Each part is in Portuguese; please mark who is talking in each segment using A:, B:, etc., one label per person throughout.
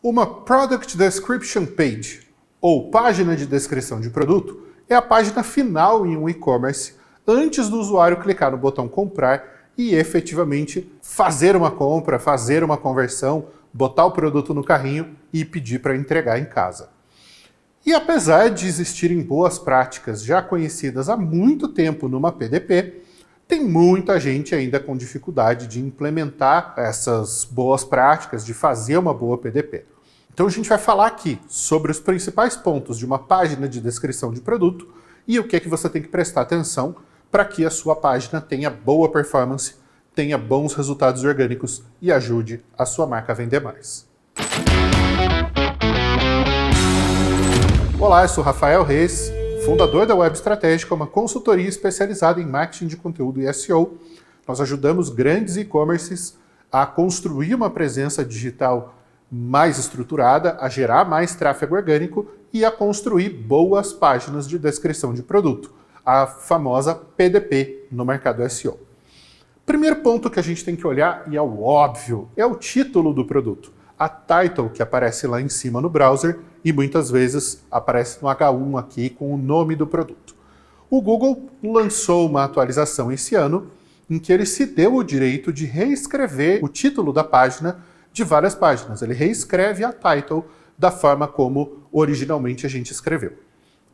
A: Uma Product Description Page, ou página de descrição de produto, é a página final em um e-commerce antes do usuário clicar no botão comprar e efetivamente fazer uma compra, fazer uma conversão, botar o produto no carrinho e pedir para entregar em casa. E apesar de existirem boas práticas já conhecidas há muito tempo numa PDP, tem muita gente ainda com dificuldade de implementar essas boas práticas, de fazer uma boa PDP. Então a gente vai falar aqui sobre os principais pontos de uma página de descrição de produto e o que é que você tem que prestar atenção para que a sua página tenha boa performance, tenha bons resultados orgânicos e ajude a sua marca a vender mais. Olá, eu sou Rafael Reis, fundador da Web Estratégica, uma consultoria especializada em marketing de conteúdo e SEO. Nós ajudamos grandes e-commerces a construir uma presença digital mais estruturada, a gerar mais tráfego orgânico e a construir boas páginas de descrição de produto, a famosa PDP no mercado SEO. Primeiro ponto que a gente tem que olhar, e é o óbvio, é o título do produto. A title que aparece lá em cima no browser e muitas vezes aparece no H1 aqui com o nome do produto. O Google lançou uma atualização esse ano em que ele se deu o direito de reescrever o título da página de várias páginas. Ele reescreve a title da forma como originalmente a gente escreveu.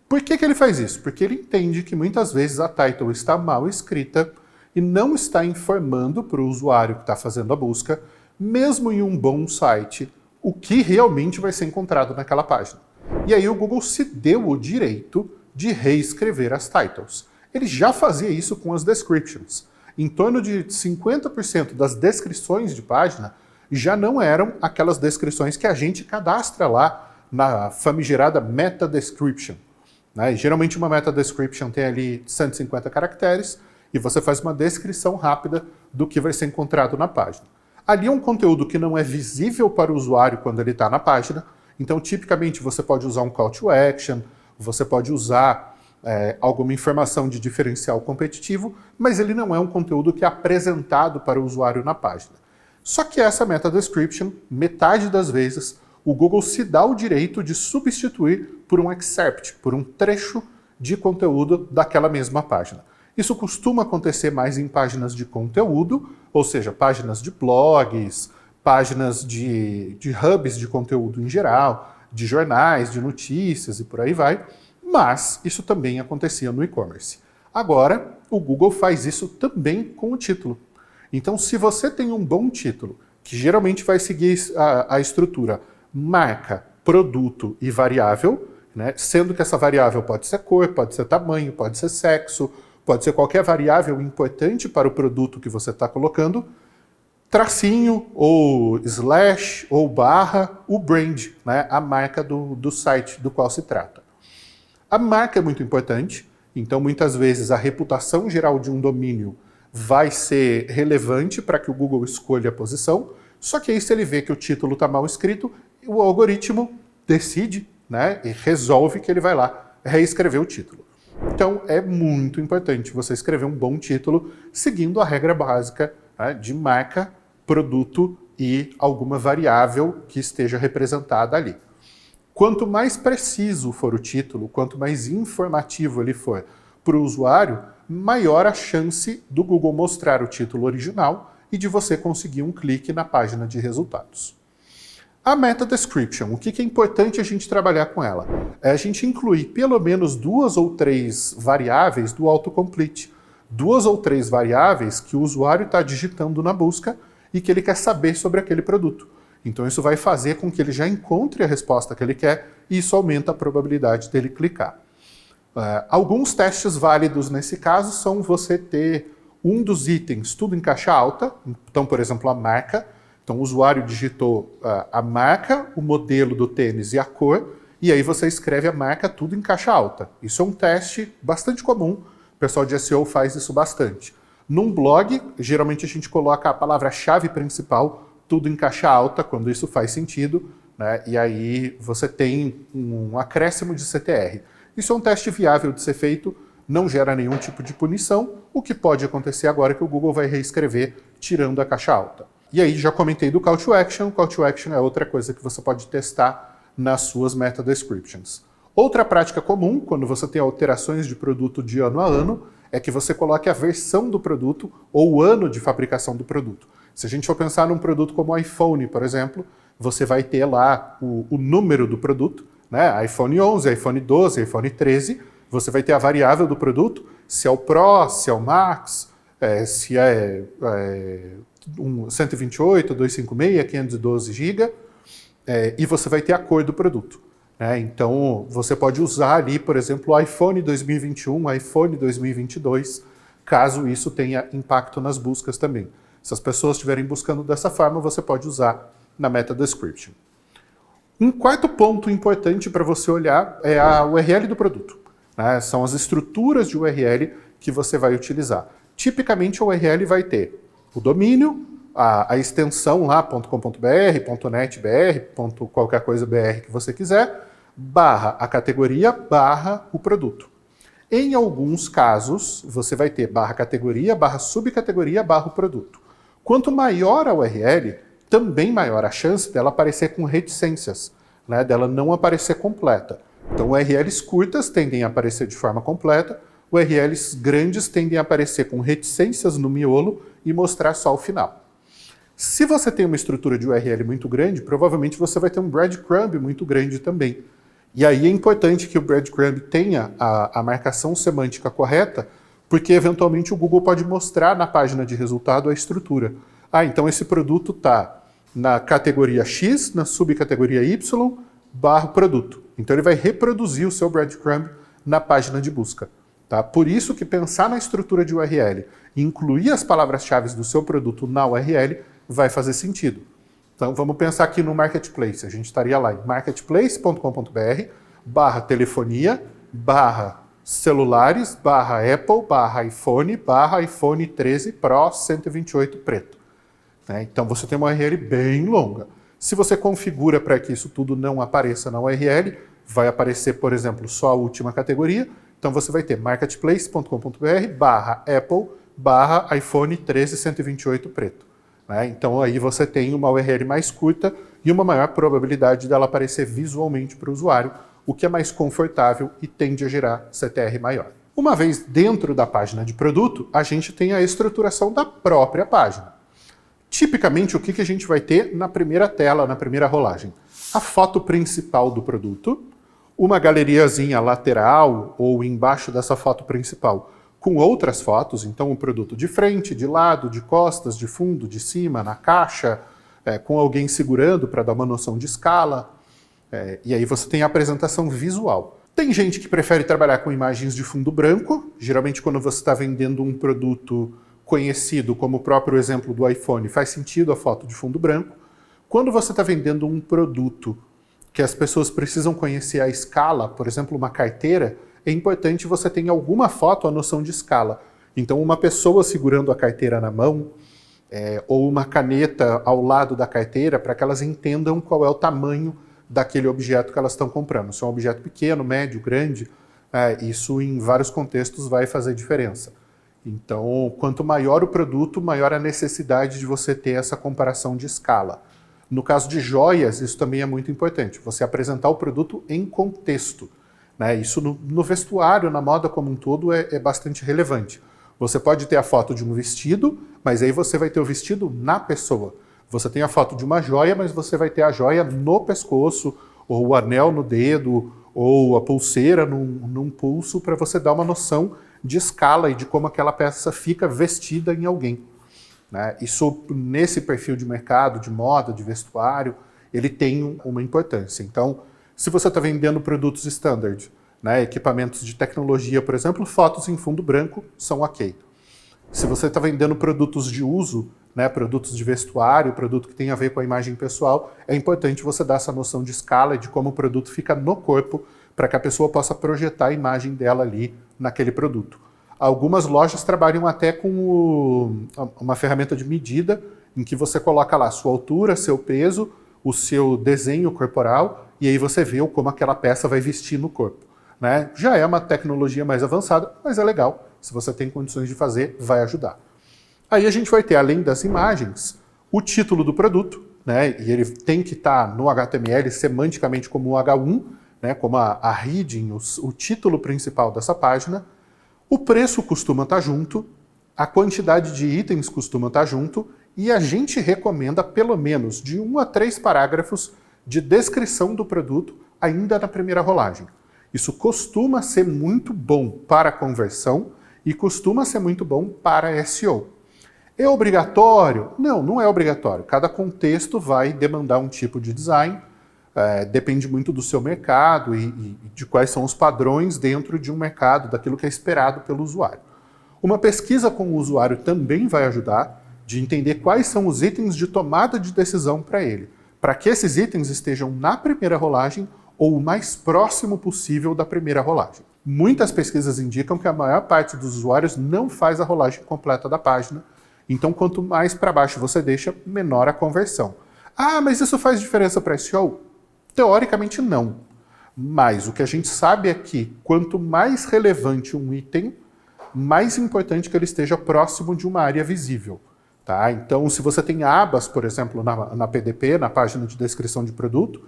A: Por que ele faz isso? Porque ele entende que muitas vezes a title está mal escrita e não está informando para o usuário que está fazendo a busca, mesmo em um bom site, o que realmente vai ser encontrado naquela página. E aí o Google se deu o direito de reescrever as titles. Ele já fazia isso com as descriptions. Em torno de 50% das descrições de página já não eram aquelas descrições que a gente cadastra lá na famigerada meta description. Né? Geralmente uma meta description tem ali 150 caracteres e você faz uma descrição rápida do que vai ser encontrado na página. Ali é um conteúdo que não é visível para o usuário quando ele está na página, então tipicamente você pode usar um call to action, você pode usar alguma informação de diferencial competitivo, mas ele não é um conteúdo que é apresentado para o usuário na página. Só que essa meta description, metade das vezes, o Google se dá o direito de substituir por um excerpt, por um trecho de conteúdo daquela mesma página. Isso costuma acontecer mais em páginas de conteúdo, ou seja, páginas de blogs, páginas de hubs de conteúdo em geral, de jornais, de notícias e por aí vai, mas isso também acontecia no e-commerce. Agora, o Google faz isso também com o título. Então, se você tem um bom título, que geralmente vai seguir a estrutura marca, produto e variável, né, sendo que essa variável pode ser cor, pode ser tamanho, pode ser sexo, pode ser qualquer variável importante para o produto que você está colocando, tracinho, ou slash, ou barra, o brand, né, a marca do site do qual se trata. A marca é muito importante, então muitas vezes a reputação geral de um domínio vai ser relevante para que o Google escolha a posição, só que aí se ele vê que o título está mal escrito, o algoritmo decide, né, e resolve que ele vai lá reescrever o título. Então é muito importante você escrever um bom título seguindo a regra básica, né, de marca, produto e alguma variável que esteja representada ali. Quanto mais preciso for o título, quanto mais informativo ele for para o usuário, maior a chance do Google mostrar o título original e de você conseguir um clique na página de resultados. A meta description, o que é importante a gente trabalhar com ela? É a gente incluir pelo menos 2 ou 3 variáveis do autocomplete. 2 ou 3 variáveis que o usuário está digitando na busca e que ele quer saber sobre aquele produto. Então isso vai fazer com que ele já encontre a resposta que ele quer e isso aumenta a probabilidade dele clicar. Alguns testes válidos nesse caso são você ter um dos itens tudo em caixa alta, então por exemplo a marca. Então o usuário digitou a marca, o modelo do tênis e a cor, e aí você escreve a marca tudo em caixa alta. Isso é um teste bastante comum, o pessoal de SEO faz isso bastante. Num blog, geralmente a gente coloca a palavra-chave principal, tudo em caixa alta, quando isso faz sentido, né? E aí você tem um acréscimo de CTR. Isso é um teste viável de ser feito, não gera nenhum tipo de punição, o que pode acontecer agora é que o Google vai reescrever tirando a caixa alta. E aí já comentei do Call to Action. O Call to Action é outra coisa que você pode testar nas suas meta descriptions. Outra prática comum, quando você tem alterações de produto de ano a ano, é que você coloque a versão do produto ou o ano de fabricação do produto. Se a gente for pensar num produto como o iPhone, por exemplo, você vai ter lá o número do produto, né? iPhone 11, iPhone 12, iPhone 13, você vai ter a variável do produto, se é o Pro, se é o Max, se é 128, 256, 512 GB, e você vai ter a cor do produto. Então, você pode usar ali, por exemplo, o iPhone 2021, iPhone 2022, caso isso tenha impacto nas buscas também. Se as pessoas estiverem buscando dessa forma, você pode usar na meta description. Um quarto ponto importante para você olhar é a URL do produto. São as estruturas de URL que você vai utilizar. Tipicamente, a URL vai ter o domínio, a extensão lá, .com.br, .netbr, qualquer coisa br que você quiser, barra a categoria, barra o produto. Em alguns casos, você vai ter barra categoria, barra subcategoria, barra o produto. Quanto maior a URL, também maior a chance dela aparecer com reticências, dela não aparecer completa. Então, URLs curtas tendem a aparecer de forma completa, URLs grandes tendem a aparecer com reticências no miolo e mostrar só o final. Se você tem uma estrutura de URL muito grande, provavelmente você vai ter um breadcrumb muito grande também. E aí é importante que o breadcrumb tenha a marcação semântica correta, porque eventualmente o Google pode mostrar na página de resultado a estrutura. Então esse produto está na categoria X, na subcategoria Y, barra produto. Então ele vai reproduzir o seu breadcrumb na página de busca. Por isso que pensar na estrutura de URL e incluir as palavras-chave do seu produto na URL vai fazer sentido. Então vamos pensar aqui no Marketplace. A gente estaria lá em marketplace.com.br, barra telefonia, barra celulares, barra Apple, barra iPhone 13 Pro 128 preto. Então você tem uma URL bem longa. Se você configura para que isso tudo não apareça na URL, vai aparecer, por exemplo, só a última categoria. Então você vai ter marketplace.com.br, barra Apple, barra iPhone 13 128 preto. Então aí você tem uma URL mais curta e uma maior probabilidade dela aparecer visualmente para o usuário, o que é mais confortável e tende a gerar CTR maior. Uma vez dentro da página de produto, a gente tem a estruturação da própria página. Tipicamente, o que a gente vai ter na primeira tela, na primeira rolagem? A foto principal do produto, uma galeriazinha lateral ou embaixo dessa foto principal com outras fotos, então o produto de frente, de lado, de costas, de fundo, de cima, na caixa, com alguém segurando para dar uma noção de escala. E aí você tem a apresentação visual. Tem gente que prefere trabalhar com imagens de fundo branco, geralmente quando você está vendendo um produto conhecido, como o próprio exemplo do iPhone, faz sentido a foto de fundo branco. Quando você está vendendo um produto que as pessoas precisam conhecer a escala, por exemplo, uma carteira, é importante você ter alguma foto a noção de escala. Então, uma pessoa segurando a carteira na mão, ou uma caneta ao lado da carteira, para que elas entendam qual é o tamanho daquele objeto que elas estão comprando. Se é um objeto pequeno, médio, grande, isso em vários contextos vai fazer diferença. Então, quanto maior o produto, maior a necessidade de você ter essa comparação de escala. No caso de joias, isso também é muito importante, você apresentar o produto em contexto. Isso no vestuário, na moda como um todo, é bastante relevante. Você pode ter a foto de um vestido, mas aí você vai ter o vestido na pessoa. Você tem a foto de uma joia, mas você vai ter a joia no pescoço, ou o anel no dedo, ou a pulseira num pulso, para você dar uma noção de escala e de como aquela peça fica vestida em alguém. Isso, nesse perfil de mercado, de moda, de vestuário, ele tem uma importância. Então, se você está vendendo produtos standard, equipamentos de tecnologia, por exemplo, fotos em fundo branco são ok. Se você está vendendo produtos de uso, produtos de vestuário, produto que tem a ver com a imagem pessoal, é importante você dar essa noção de escala e de como o produto fica no corpo, para que a pessoa possa projetar a imagem dela ali naquele produto. Algumas lojas trabalham até com uma ferramenta de medida, em que você coloca lá sua altura, seu peso, o seu desenho corporal, e aí você vê como aquela peça vai vestir no corpo. Já é uma tecnologia mais avançada, mas é legal. Se você tem condições de fazer, vai ajudar. Aí a gente vai ter, além das imagens, o título do produto, né, e ele tem que estar no HTML semanticamente como o H1, né, como a heading, o título principal dessa página. O preço costuma estar junto, a quantidade de itens costuma estar junto, e a gente recomenda pelo menos de 1 a 3 parágrafos de descrição do produto ainda na primeira rolagem. Isso costuma ser muito bom para conversão e costuma ser muito bom para SEO. É obrigatório? Não, não é obrigatório. Cada contexto vai demandar um tipo de design, depende muito do seu mercado e de quais são os padrões dentro de um mercado, daquilo que é esperado pelo usuário. Uma pesquisa com o usuário também vai ajudar de entender quais são os itens de tomada de decisão para ele, para que esses itens estejam na primeira rolagem ou o mais próximo possível da primeira rolagem. Muitas pesquisas indicam que a maior parte dos usuários não faz a rolagem completa da página, então quanto mais para baixo você deixa, menor a conversão. Ah, mas isso faz diferença para SEO? Teoricamente não, mas o que a gente sabe é que quanto mais relevante um item, mais importante que ele esteja próximo de uma área visível. Tá? Então, se você tem abas, por exemplo, na PDP, na página de descrição de produto,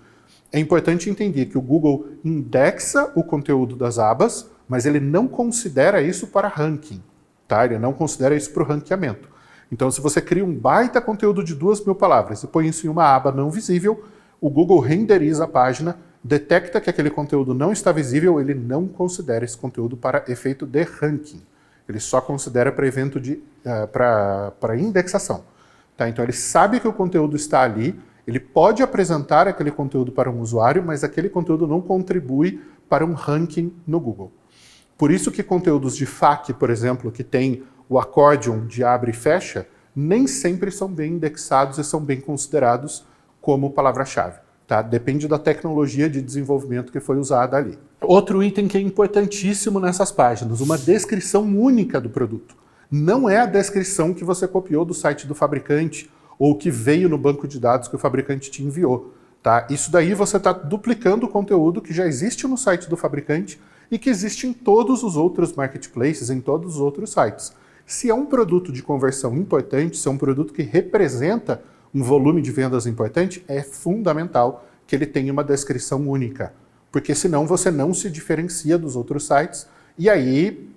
A: é importante entender que o Google indexa o conteúdo das abas, mas ele não considera isso para ranking. Tá? Ele não considera isso para o ranqueamento. Então, se você cria um baita conteúdo de 2.000 palavras e põe isso em uma aba não visível, o Google renderiza a página, detecta que aquele conteúdo não está visível, ele não considera esse conteúdo para efeito de ranking. Ele só considera para evento para indexação. Tá? Então ele sabe que o conteúdo está ali, ele pode apresentar aquele conteúdo para um usuário, mas aquele conteúdo não contribui para um ranking no Google. Por isso que conteúdos de FAQ, por exemplo, que tem o accordion de abre e fecha, nem sempre são bem indexados e são bem considerados como palavra-chave. Tá? Depende da tecnologia de desenvolvimento que foi usada ali. Outro item que é importantíssimo nessas páginas, uma descrição única do produto. Não é a descrição que você copiou do site do fabricante ou que veio no banco de dados que o fabricante te enviou. Tá? Isso daí você está duplicando o conteúdo que já existe no site do fabricante e que existe em todos os outros marketplaces, em todos os outros sites. Se é um produto de conversão importante, se é um produto que representa um volume de vendas importante, é fundamental que ele tenha uma descrição única, porque senão você não se diferencia dos outros sites e aí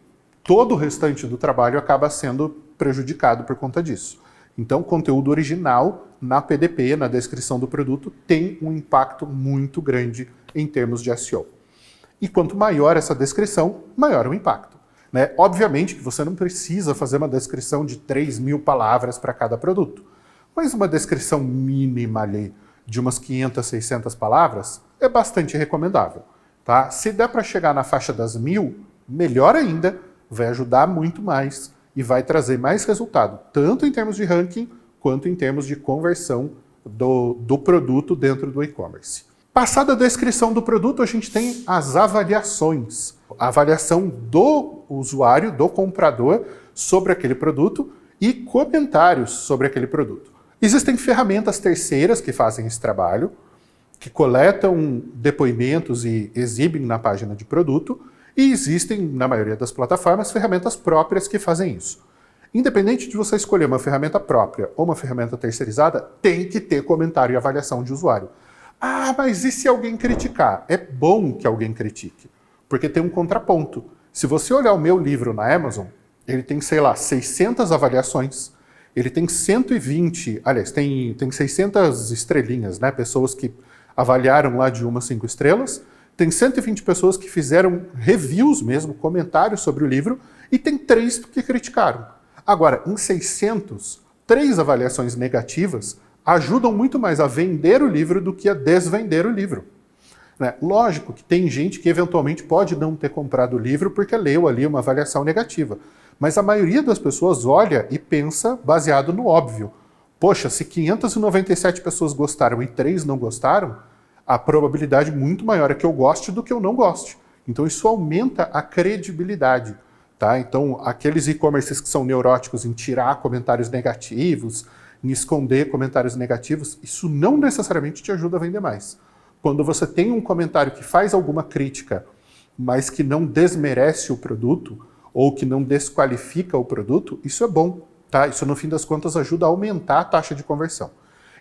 A: todo o restante do trabalho acaba sendo prejudicado por conta disso. Então, conteúdo original na PDP, na descrição do produto, tem um impacto muito grande em termos de SEO. E quanto maior essa descrição, maior o impacto. Né? Obviamente que você não precisa fazer uma descrição de 3.000 palavras para cada produto, mas uma descrição mínima ali de umas 500, 600 palavras é bastante recomendável. Tá? Se der para chegar na faixa das 1.000, melhor ainda, vai ajudar muito mais e vai trazer mais resultado, tanto em termos de ranking, quanto em termos de conversão do produto dentro do e-commerce. Passada a descrição do produto, a gente tem as avaliações. A avaliação do usuário, do comprador, sobre aquele produto e comentários sobre aquele produto. Existem ferramentas terceiras que fazem esse trabalho, que coletam depoimentos e exibem na página de produto, e existem, na maioria das plataformas, ferramentas próprias que fazem isso. Independente de você escolher uma ferramenta própria ou uma ferramenta terceirizada, tem que ter comentário e avaliação de usuário. Ah, mas e se alguém criticar? É bom que alguém critique, porque tem um contraponto. Se você olhar o meu livro na Amazon, ele tem, sei lá, 600 avaliações, ele tem 120, aliás, tem 600 estrelinhas, né? Pessoas que avaliaram lá de 1 a 5 estrelas, tem 120 pessoas que fizeram reviews mesmo, comentários sobre o livro, e tem 3 que criticaram. Agora, em 600, 3 avaliações negativas ajudam muito mais a vender o livro do que a desvender o livro. Né? Lógico que tem gente que eventualmente pode não ter comprado o livro porque leu ali uma avaliação negativa. Mas a maioria das pessoas olha e pensa baseado no óbvio. Poxa, se 597 pessoas gostaram e 3 não gostaram, a probabilidade muito maior é que eu goste do que eu não goste. Então isso aumenta a credibilidade. Tá? Então aqueles e-commerces que são neuróticos em tirar comentários negativos, em esconder comentários negativos, isso não necessariamente te ajuda a vender mais. Quando você tem um comentário que faz alguma crítica, mas que não desmerece o produto, ou que não desqualifica o produto, isso é bom. Tá? Isso, no fim das contas, ajuda a aumentar a taxa de conversão.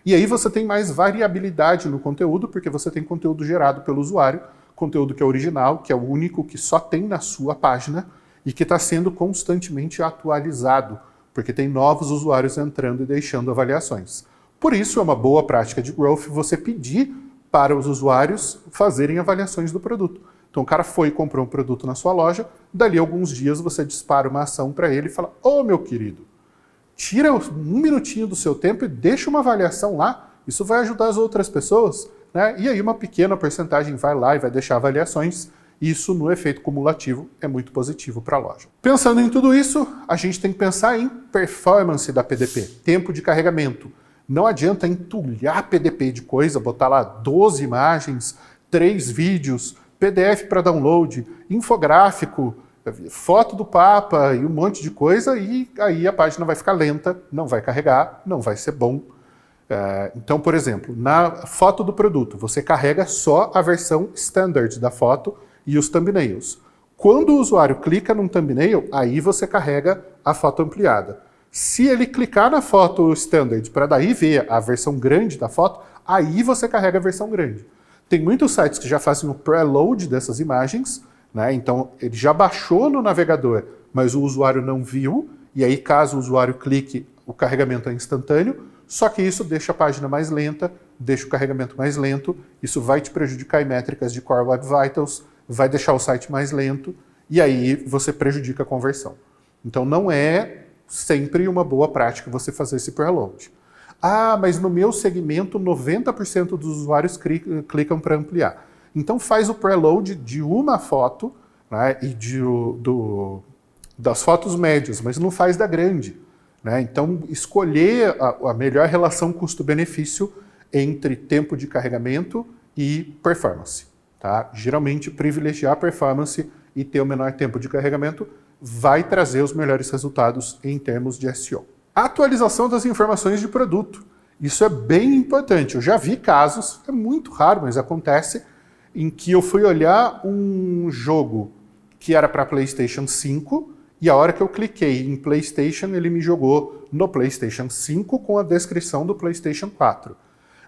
A: E aí você tem mais variabilidade no conteúdo, porque você tem conteúdo gerado pelo usuário, conteúdo que é original, que é o único que só tem na sua página e que está sendo constantemente atualizado, porque tem novos usuários entrando e deixando avaliações. Por isso, é uma boa prática de growth você pedir para os usuários fazerem avaliações do produto. Então, o cara foi e comprou um produto na sua loja, dali a alguns dias você dispara uma ação para ele e fala: ô, meu querido, tira um minutinho do seu tempo e deixa uma avaliação lá, isso vai ajudar as outras pessoas, né? E aí uma pequena porcentagem vai lá e vai deixar avaliações. Isso, no efeito cumulativo, é muito positivo para a loja. Pensando em tudo isso, a gente tem que pensar em performance da PDP, tempo de carregamento. Não adianta entulhar PDP de coisa, botar lá 12 imagens, 3 vídeos, PDF para download, infográfico, foto do Papa e um monte de coisa, e aí a página vai ficar lenta, não vai carregar, não vai ser bom. Então, por exemplo, na foto do produto, você carrega só a versão standard da foto e os thumbnails. Quando o usuário clica num thumbnail, aí você carrega a foto ampliada. Se ele clicar na foto standard para daí ver a versão grande da foto, aí você carrega a versão grande. Tem muitos sites que já fazem o preload dessas imagens, né? Então ele já baixou no navegador, mas o usuário não viu, e aí caso o usuário clique, o carregamento é instantâneo, só que isso deixa a página mais lenta, deixa o carregamento mais lento, isso vai te prejudicar em métricas de Core Web Vitals, vai deixar o site mais lento, e aí você prejudica a conversão. Então não é sempre uma boa prática você fazer esse preload. Ah, mas no meu segmento 90% dos usuários clicam para ampliar. Então faz o preload de uma foto, né, e das fotos médias, mas não faz da grande. Né? Então escolher a melhor relação custo-benefício entre tempo de carregamento e performance. Tá? Geralmente privilegiar a performance e ter o menor tempo de carregamento vai trazer os melhores resultados em termos de SEO. Atualização das informações de produto. Isso é bem importante. Eu já vi casos, é muito raro, mas acontece, em que eu fui olhar um jogo que era para PlayStation 5 e a hora que eu cliquei em PlayStation, ele me jogou no PlayStation 5 com a descrição do PlayStation 4.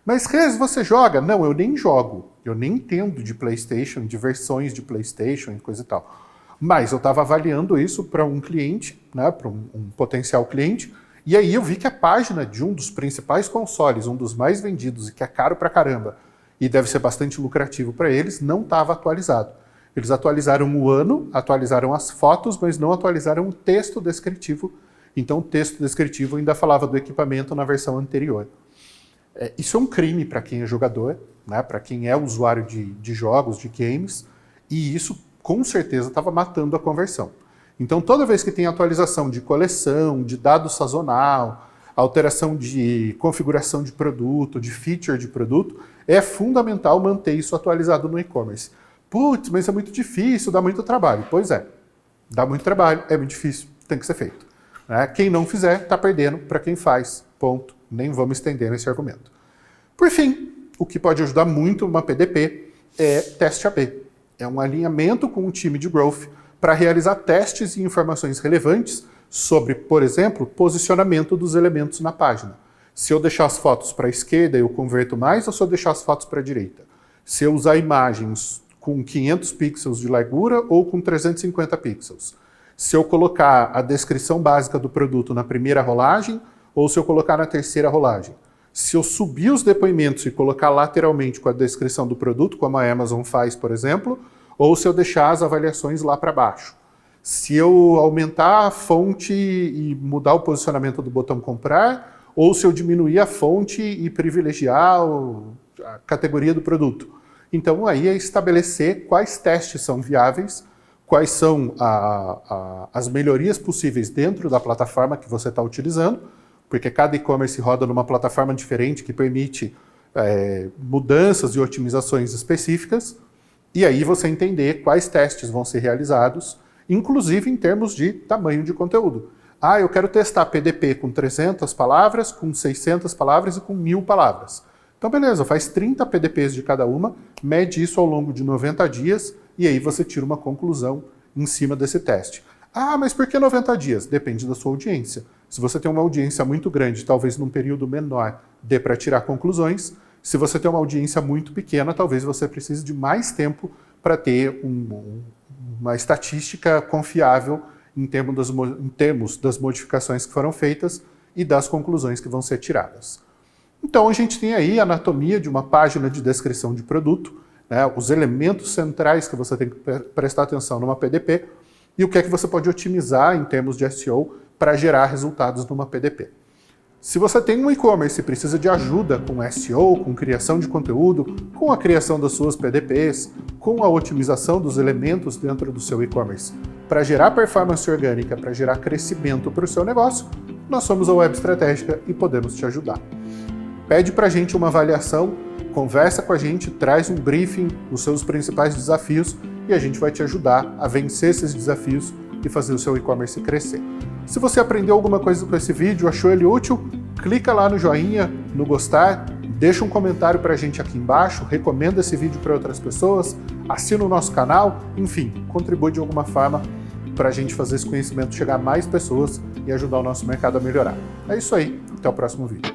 A: Mas, Rez, você joga? Não, eu nem jogo. Eu nem entendo de PlayStation, de versões de PlayStation e coisa e tal. Mas eu estava avaliando isso para um cliente, né, para um potencial cliente, e aí eu vi que a página de um dos principais consoles, um dos mais vendidos e que é caro pra caramba, e deve ser bastante lucrativo para eles, não estava atualizado. Eles atualizaram o ano, atualizaram as fotos, mas não atualizaram o texto descritivo. Então o texto descritivo ainda falava do equipamento na versão anterior. Isso é um crime para quem é jogador, né, para quem é usuário de jogos, de games, e isso com certeza estava matando a conversão. Então toda vez que tem atualização de coleção, de dado sazonal, alteração de configuração de produto, de feature de produto, é fundamental manter isso atualizado no e-commerce. Putz, mas é muito difícil, dá muito trabalho. Pois é, dá muito trabalho, é muito difícil, tem que ser feito. Né? Quem não fizer, está perdendo para quem faz, ponto. Nem vamos estender nesse argumento. Por fim, o que pode ajudar muito uma PDP é teste AB. É um alinhamento com o time de growth para realizar testes e informações relevantes sobre, por exemplo, posicionamento dos elementos na página. Se eu deixar as fotos para a esquerda, eu converto mais, ou se eu deixar as fotos para a direita? Se eu usar imagens com 500 pixels de largura ou com 350 pixels? Se eu colocar a descrição básica do produto na primeira rolagem ou se eu colocar na terceira rolagem? Se eu subir os depoimentos e colocar lateralmente com a descrição do produto, como a Amazon faz, por exemplo, ou se eu deixar as avaliações lá para baixo? Se eu aumentar a fonte e mudar o posicionamento do botão comprar, ou se eu diminuir a fonte e privilegiar a categoria do produto? Então aí é estabelecer quais testes são viáveis, quais são as melhorias possíveis dentro da plataforma que você está utilizando, porque cada e-commerce roda numa plataforma diferente que permite mudanças e otimizações específicas, e aí você entender quais testes vão ser realizados, inclusive em termos de tamanho de conteúdo. Ah, eu quero testar PDP com 300 palavras, com 600 palavras e com 1000 palavras. Então beleza, faz 30 PDPs de cada uma, mede isso ao longo de 90 dias, e aí você tira uma conclusão em cima desse teste. Ah, mas por que 90 dias? Depende da sua audiência. Se você tem uma audiência muito grande, talvez num período menor dê para tirar conclusões. Se você tem uma audiência muito pequena, talvez você precise de mais tempo para ter uma estatística confiável em termos das modificações que foram feitas e das conclusões que vão ser tiradas. Então a gente tem aí a anatomia de uma página de descrição de produto, né, os elementos centrais que você tem que prestar atenção numa PDP e o que é que você pode otimizar em termos de SEO para gerar resultados numa PDP. Se você tem um e-commerce e precisa de ajuda com SEO, com criação de conteúdo, com a criação das suas PDPs, com a otimização dos elementos dentro do seu e-commerce, para gerar performance orgânica, para gerar crescimento para o seu negócio, nós somos a Web Estratégica e podemos te ajudar. Pede para a gente uma avaliação, conversa com a gente, traz um briefing, os seus principais desafios e a gente vai te ajudar a vencer esses desafios e fazer o seu e-commerce crescer. Se você aprendeu alguma coisa com esse vídeo, achou ele útil, clica lá no joinha, no gostar, deixa um comentário para a gente aqui embaixo, recomenda esse vídeo para outras pessoas, assina o nosso canal, enfim, contribui de alguma forma para a gente fazer esse conhecimento chegar a mais pessoas e ajudar o nosso mercado a melhorar. É isso aí, até o próximo vídeo.